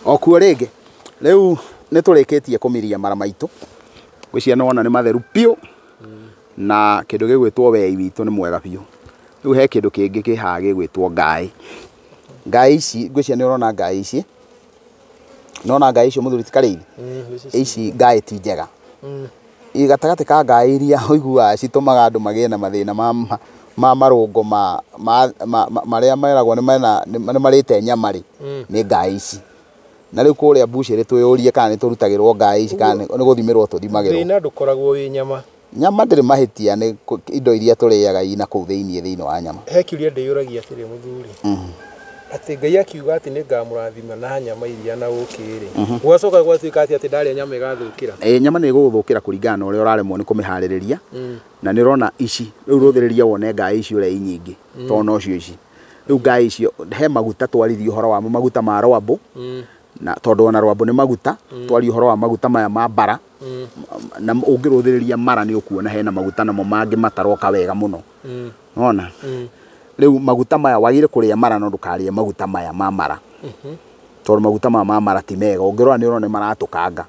okuo ringi riu niturikitie kumiria mara maitu gwiciana ona ni matheru piu na kindu gigwitwo wei witu ni mwega piu riu he kindu kingi kihaga gigwitwo ngai ici gwiciana urona ngai ici nona ngai icio muthuri tikarithi ici ngai ti njega igatagati ka ngai iria uigua citumaga andu magie na mathina ma marungo maria meragwo ni marite nyamari ni ngai ici na riu kuria bushiri twiyurie kana ni turutagirwo ngai ici kana ni guthimirwo tuthimagirwo thina ndukoragwo wi nyama ndiri mahitia ni indo iria turiaga ina kuu thiini wa nyama he kiuria ndiyuragia atiri muthuri ati ngai akiuga ati ni ngamurathima na nyama iria na ukiri gwacoka gwatuika ati ndaria nyama igathukira nyama ni guthukira kuringana na uria uraremwo ni kumihaririria na ni rona ici riu ruthiriria wone ngai ici uria nyingi to no cio ici riu ngai icio he maguta twarithi uhoro wa maguta ma rwambu na tondu ona rwambu ni maguta twari uhoro wa maguta maya ma bara na ungiruthiriria mara ni ukuona hena maguta namo mangi mataroka wega muno ona riu maguta maya wagire kuria mara no ndukarie maguta maya ma mara tondu maguta ma mara ti mega ungirora ni urone maratukanga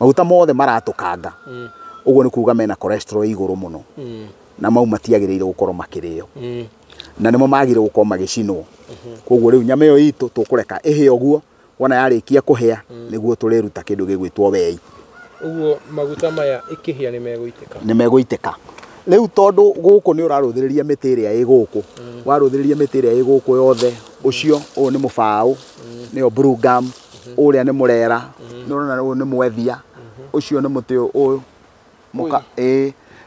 maguta mothe maratukanga uguo ni kuga mena cholesterol iguru muno na mau matiagirire gukorwo makirio na nimo magire gukorwo magicinwo koguo riu nyama iyo itu tukureka ihie uguo wona yarikia kuhia niguo turiruta kindu gigwitwo wei uguo maguta maya ikihia ni meguiteka riu tondu guku ni uraruthiriria miti iria i guku waruthiriria miti iria i guku yothe ucio u ni mubao nio blue gum uria ni murera ni urona u ni mwethia ucio ni muti uyu muka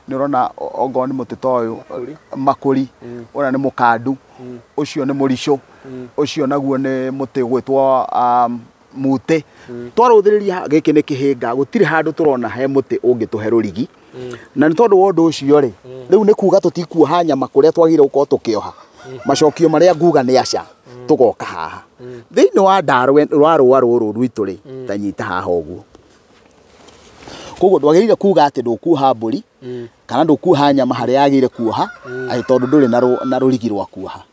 ni urona ongo ni muti toyu makuri uria ni mukandu ucio ni murico ucio naguo ni muti gwitwo muti twaruthiriria giki ni kihinga gutire handu turona he muti ungituhe rurigi na ni tondu wondu ucio ri riu ni kuga tutikuoha nyama kuria twagire uko tukioha macokio maria nguga ni aca tugoka haha thiini wa ndaru rwa rua ruru rwitu ri tanyita haha uguo koguo ndwagirire kuga ati ndukuoha mburi kana ndukuoha nyama haria yagire kuoha ai tondu nduri na rurigi rwa kuoha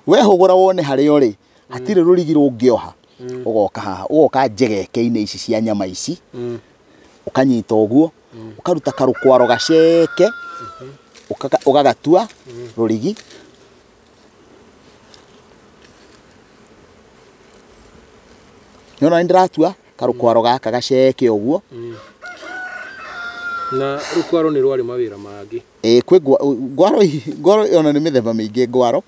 we hugura wone haria ri hatire rurigi rungioha ugoka haha ugoka njegeke-ini ici cia nyama ici ukanyita uguo ukaruta karukwaro gaceke ukagatua rurigi nona ndiratua karukwaro gaka gaceke uguo na rukwaro ni rwari mawira mangi kwi ngwaro ona ni mithemba mingi ngwaro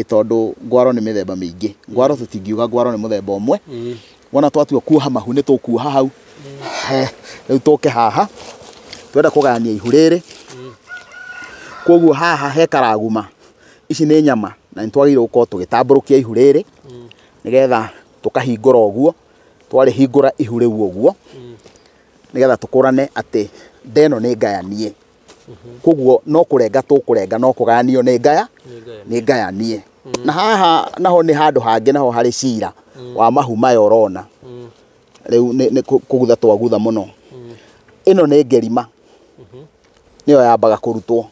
tondu ngwaro ni mithemba mingi ngwaro tutingiuga ngwaro ni muthemba umwe wona twatua kuoha mahu ni tukuoha hau riu tuke haha twenda kugania ihu riri koguo haha he karaguma ici ni nyama na nitwagire gukorwo tugitamburukia ihu riri nigetha tukahingura uguo twari hingura ihu riu uguo nigetha tukurane ati ndeno ni ngayanie koguo no kurenga tukurenga no kuganio ni ngayanie na haha naho ni handu hangi naho hari cira wa mahu maya urona riu ni kugutha twagutha muno ino ni ngerima niyo yambaga kurutwo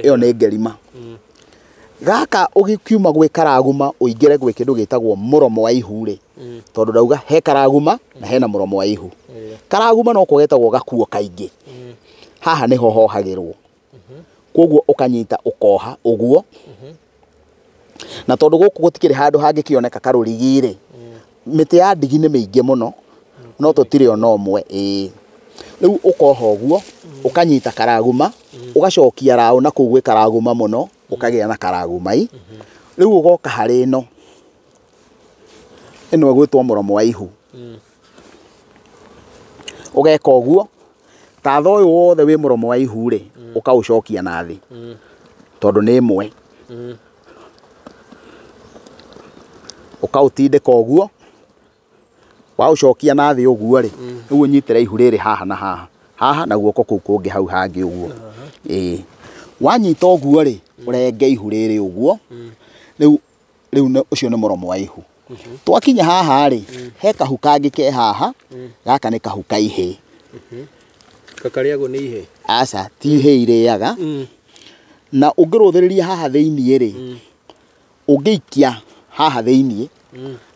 iyo ni ngerima gaka ugikiuma gwi karaguma uingire gwi kindu gitagwo muromo wa ihu ri tondu ndauga he karaguma na hena muromo wa ihu karaguma no kugetagwo gakuo kaingi haha niho hohagirwo koguo ukanyita ukoha uguo na tondu guku gutikire handu hangi kioneka karurigi ri miti ya ndigi ni mingi muno no tutire ona umwe riu ukoha uguo ukanyita karaguma ugacokia rao na kugwe karaguma muno ukagia na karagumai riu ugoka hari ino gwitwo muromo wa ihu ugeka uguo tatha uyu wothe wi muromo wa ihu ri ukaucokia na thi tondu ni imwe ukautindika uguo waucokia na thi uguo ri riu unyitire ihu riri haha na haha na guoko kuu kungi hau hangi uguo wanyita uguo ri urenge ihu riri uguo riu ucio ni muromo wa ihu twakinya haha ri he kahu kangi ke haha gaka ni kahu ka ihe kakariago ni ihe aca ti ihe iriaga na ungiruthiriria haha thiini ri ungiikia haha thiini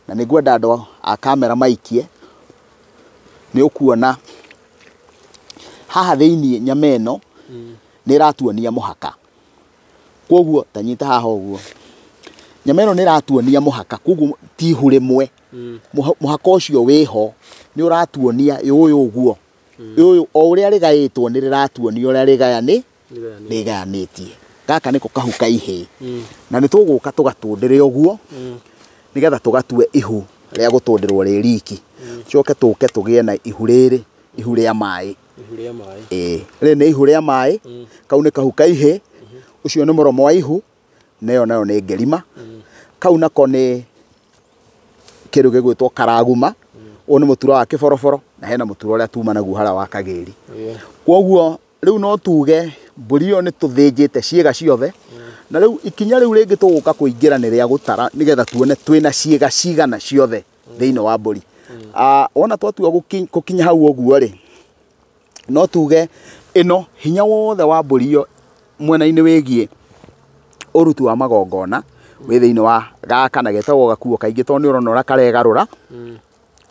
na nĩngwenda andũ a kamera maikie, nĩ ũkuona haha thĩinĩ nyama ĩno nĩ ĩratuonia mũhaka. Koguo ta nyita haha ũguo, nyama ĩno nĩ ĩratuonia mũhaka, koguo ti ihu rĩmwe. Mũhaka ũcio wĩho nĩ ũratuonia ũyũ ũguo, ũyũ o ũrĩa rĩgaĩtwo nĩ rĩratuonia ũrĩa rĩgayanĩtie. Gaka nĩko kahu ka ihĩ, na nĩ tũgũka tũgatũndĩre ũguo nĩgetha tũgatue ihu rĩa gũtũndĩrwo rĩ riki, coke tũke tũgĩe na ihu rĩrĩ, ihu rĩa maĩ. Rĩrĩ nĩ ihu rĩa maĩ, kau nĩ kahu ka ihĩ, ũcio nĩ mũromo wa ihu, nayo nĩ ngerima. Kau nako nĩ kĩndũ gĩgwĩtwo karaguma, ũyũ nĩ mũtura wa kĩboroboro, na hena mũtura ũrĩa tuma naguo harĩa wa kagĩri. Koguo rĩu no tuge mbũri ĩyo nĩ tũthĩnjĩte ciĩga ciothe, na rĩu ikinya rĩu rĩngĩ tũgũka kũingĩra nĩ rĩa gũtara nĩgetha tuone twĩna ciĩga cigana ciothe thĩinĩ wa mbũri. Wona twatua gũkinya hau ũguo rĩ, no tuge ĩno hinya wothe wa mbũri ĩyo mwena-inĩ wĩgiĩ ũruti wa magongona wĩ thĩinĩ wa gaka, na getagwo gakuo kaingĩ tondũ nĩ ũrona ũrĩa karegarũra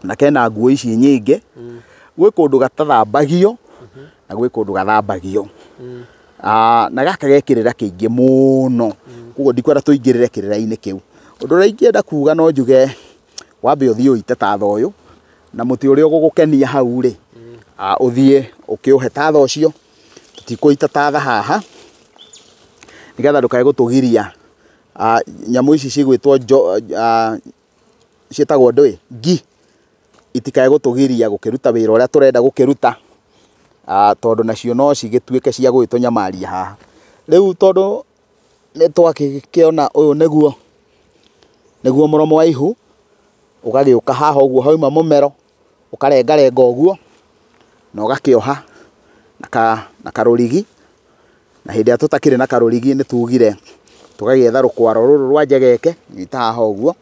na kena nguo ici nyingĩ. Gwĩ kũndũ gatathambagio na gwĩ kũndũ gathambagio, na gaka gekĩrĩra kĩingĩ mũno, koguo ndikwenda tũingĩrĩre kĩrĩra-inĩ kĩu. Ũndũ ũrĩa ingĩenda kuga no njuge wambe ũthiĩ ũite tatha ũyũ, na mũtĩ ũrĩa ũgũgũkenia hau rĩ, ũthiĩ ũkĩũhe tatha ũcio. Tũtikũita tatha haha nĩgetha ndũkae gũtũgiria nyamũ ici cigwĩtwo ciĩtagwo ndũĩ ngi, itikae gũtũgiria gũkĩruta wĩra ũrĩa tũrenda gũkĩruta, tondũ nacio no cigĩtuĩke cia gũgĩtũnyamaria haha. Rĩu tondũ nĩ twakĩona ũyũ nĩguo mũromo wa ihu, ũgagĩũka haha ũguo hauma mũmero, ũkarengarenga ũguo na ũgakĩoha na karũrigi, na hĩndĩ ĩrĩa tũtakĩrĩ na karũrigi nĩ tugire tũgagĩetha rũkwaro rũrũ rwa njegeke, nyita haha ũguo,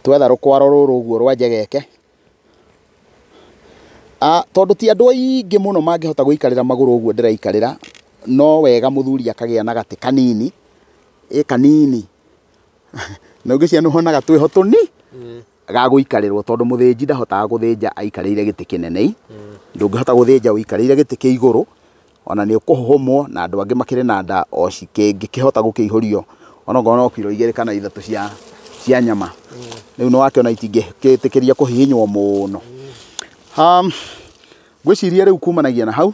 twetha rũkwaro rũrũ ũguo rwa njegeke. Tondũ ti andũ aingĩ mũno mangĩhota gũikarĩra magũrũ ũguo ndĩraikarĩra, no wega mũthuri akagĩa na gatĩ kanini, kanini na ũngĩcia nĩ ũhonaga twĩho ga gũikarĩrwo, tondũ mũthĩnji ndahotaga gũthĩnja aikarĩire gĩtĩ kĩnene. Ndũngĩhota gũthĩnja ũikarĩire gĩtĩ kĩa igũrũ, ona nĩ ũkũhũhũmwo, na andũ angĩ makĩrĩ na nda o cikĩngĩkĩhota gũkĩihũrio onokorwo no kiro 2 kana 3 cia nyama. Rĩu nĩ wakĩona itingĩkĩtĩkĩria kũhihinywo mũno. Ngwĩciria rĩu kumanagia na hau,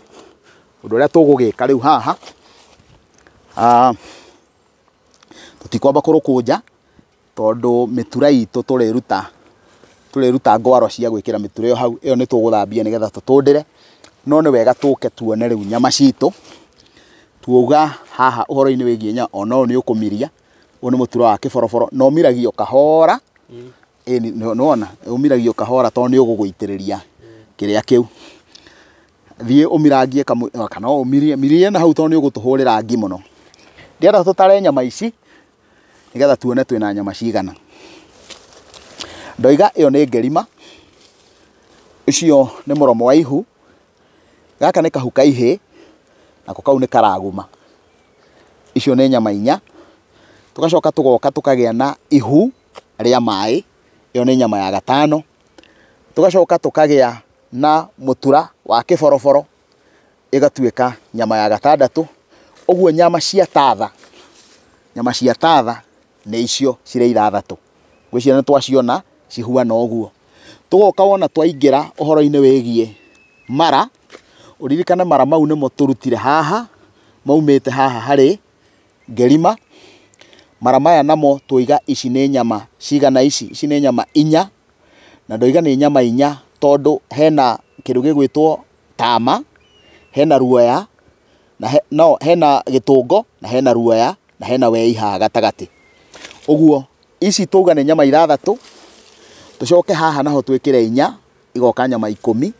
ũndũ ũrĩa tũgũgĩka rĩu haha, tũtikwamba kũrũkũnja tondũ mĩtura itũ tũrĩruta ngwaro cia gwĩkĩra mĩtura ĩyo hau. Ĩyo nĩ tũgũthambia nĩgetha tũtũndĩre, no nĩ wega tũke tuone rĩu nyama citũ. Tuoga haha ũhoro-inĩ wĩgiĩ nyama, ona ũyũ nĩ ũkũmiria, ũyũ nĩ mũtura wa kĩboroboro, na ũmiragio kahora. Nĩwona ũmiragio kahora tondũ nĩ ũgũgũitĩrĩria kĩrĩa kĩu. Thiĩ ũmirangie kana ũmirie na hau tondũ nĩ ũgũtũhũrĩra ngi mũno. Ndĩrenda tũtare nyama ici nĩgetha tuone twĩna nyama cigana. Ndoiga ĩyo nĩ ngerima, ũcio nĩ mũromo wa ihu, gaka nĩ kahu ka ihĩ, nako kau nĩ karaguma. Icio nĩ nyama 4. Tũgacoka tũgoka tũkagĩa na ihu rĩa maĩ, ĩyo nĩ nyama ya 5. Tũgacoka tũkagĩa na mũtura wa kĩboroboro, ĩgatuĩka nyama ya 6. Ũguo nyama cia tatha nĩ icio cirĩ 6. Ngwĩciria nĩ twaciona cihuana ũguo. Tũgoka wona twaingĩra ũhoro-inĩ wĩgiĩ mara, ũririkane mara mau nĩmo tũrutire haha, maumĩte haha harĩ ngerima. Mara maya namo tũiga ici nĩ nyama cigana ici? Ici nĩ nyama 4, na ndoiga nĩ nyama 4 tondũ hena kĩndũ gĩgwĩtwo tama, hena ruoya, hena gĩtũngo, na hena ruoya, na hena wei haha gatagatĩ. Ũguo ici tũuga nĩ nyama 6, tũcoke haha naho twĩkĩre 4, igoka nyama 10.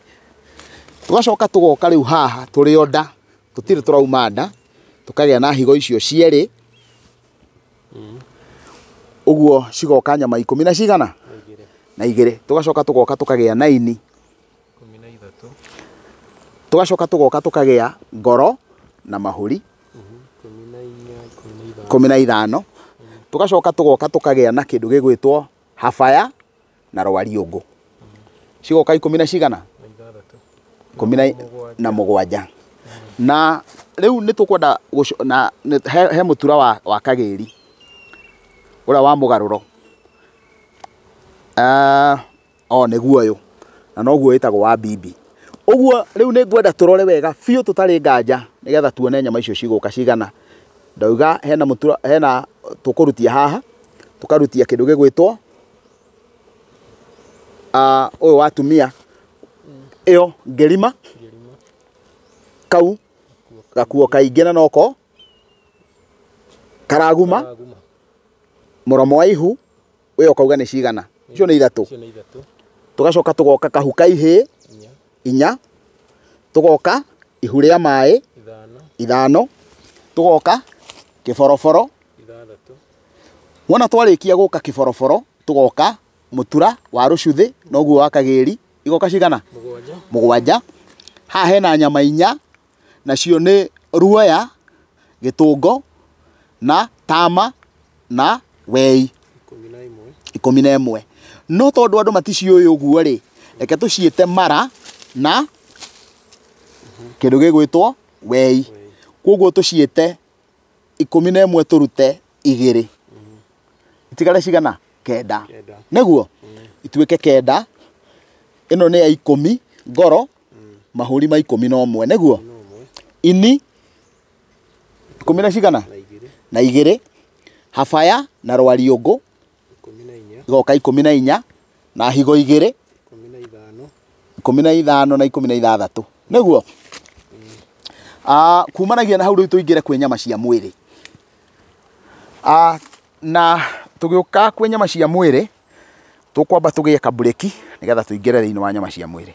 Tũgacoka tũgoka rĩu haha tũrĩ onda, tũtirĩ tũrauma nda, tũkagĩa na higo icio cierĩ. Ũguo cigoka nyama 10 na cigana? Na 2. Tũgacoka tũgoka tũkagĩa 9. 13. Tũgacoka tũgoka tũkagĩa ngoro na mahũri 15. tugacoka tugoka tukagea na kindu gigwitwo habaya na rwariungu cigoka 10 na cigana 17 na riu nitukwenda na he mutura wa Kagiri ura wa mugaruro niguo uyu na noguo witagwo wa bibi uguo riu ni ngwenda turore wega biu tutari nganja nigetha tuone nyama icio ciguka cigana ndauga hena mutura hena tukurutia haha tukarutia kindu gigwitwo uyu watumia iyo ngerima kau gakuo kaingĩ na noko karaguma muromo wa ihu uyo kauga ni cigana icio ni 3 tugacoka tugoka kahu kaihi 4 tugoka ihu ria mai 5 tugoka kiboroboro 6 wona twarikia guka kiboroboro tugoka mutura wa rucuthi noguo wa Kagiri igoka cigana 7 ha hena nyama 4 nacio ni ruoya gitungo na tama na wei 11 no tondu andu maticiũĩ ũguo ri reke tuciĩte mara na kindu gigwitwo wei koguo tuciĩte 11 turute 2 itigare cigana 9 niguo ituĩke 9 ino ni ya 10 ngoro mahuri ma 11 niguo ini 10 na cigana na 2 habaya na rwariungu 14 igoka 14 na higo 2 15 na 16 niguo kumanagia na hau riu tuingire kwi nyama cia mwiri na tugiuka kwi nyama cia mwiri tukwamba tugie ka break nigetha tuingire thiini wa nyama cia mwiri.